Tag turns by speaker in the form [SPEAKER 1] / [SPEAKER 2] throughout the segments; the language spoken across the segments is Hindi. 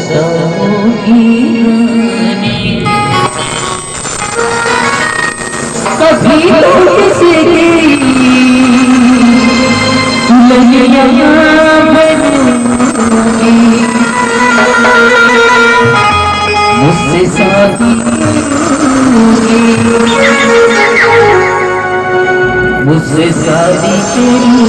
[SPEAKER 1] सताओगी कभी तो किसी की दुल्हनिया बनूंगी मुझसे शादी मुझसे शादी करी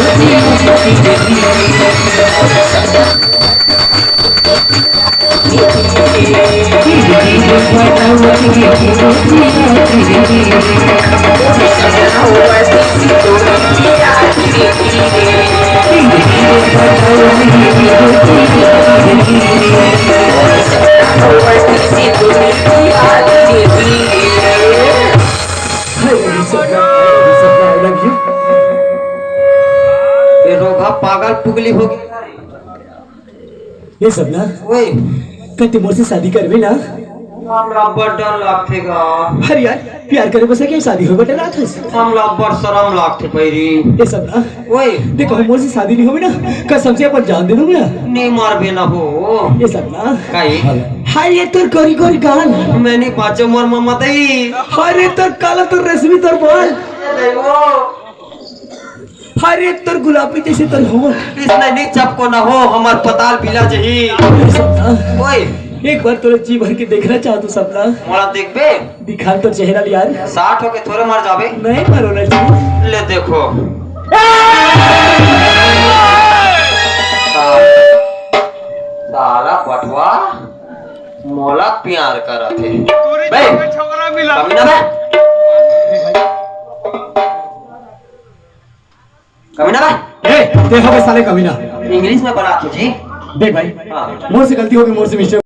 [SPEAKER 2] Thank you. ये रोगा पागल पुगली होगी।
[SPEAKER 3] ये सब ना
[SPEAKER 2] ओए
[SPEAKER 3] कति मोर से शादी करबे ना
[SPEAKER 2] हमरा बड़ डर लागथेगा।
[SPEAKER 3] अरे यार प्यार करे बसे के शादी हो बटे रात है
[SPEAKER 2] हमरा बड़ शरम लागथे पैरी।
[SPEAKER 3] ये सब ना
[SPEAKER 2] ओए
[SPEAKER 3] देखो मोर से शादी नहीं होबे ना कसम से अपन जान दे दूंगा
[SPEAKER 2] नहीं मारबे ना हो।
[SPEAKER 3] ये सब ना
[SPEAKER 2] काई
[SPEAKER 3] हाय ये तोर गोरी गोरी गाल
[SPEAKER 2] मैंने बाचो मोर मम्मा दई।
[SPEAKER 3] अरे तोर काला तोर रेशमी तोर बाल अरे तोर गुलाबी जैसे तोर हो
[SPEAKER 2] इसने नहीं चपको ना हो हमार पताल बिला जही।
[SPEAKER 3] ये सब ना
[SPEAKER 2] ओए
[SPEAKER 3] एक बार तोरे जी भर के देखना चाहतू सपना
[SPEAKER 2] मोला देखबे
[SPEAKER 3] दिखा तो चेहरा यार
[SPEAKER 2] 60 होके थोड़े मर जाबे।
[SPEAKER 3] नहीं मारो ना जी
[SPEAKER 2] ले देखो साला पटवा मोला प्यार करत है बे कमीना बे कमीना बे
[SPEAKER 3] ए देखो बे साले कमीना
[SPEAKER 2] इंग्लिश में बना जी।
[SPEAKER 3] देख भाई
[SPEAKER 2] हाँ
[SPEAKER 3] मोर से गलती हो गई मोर से मिस्टेक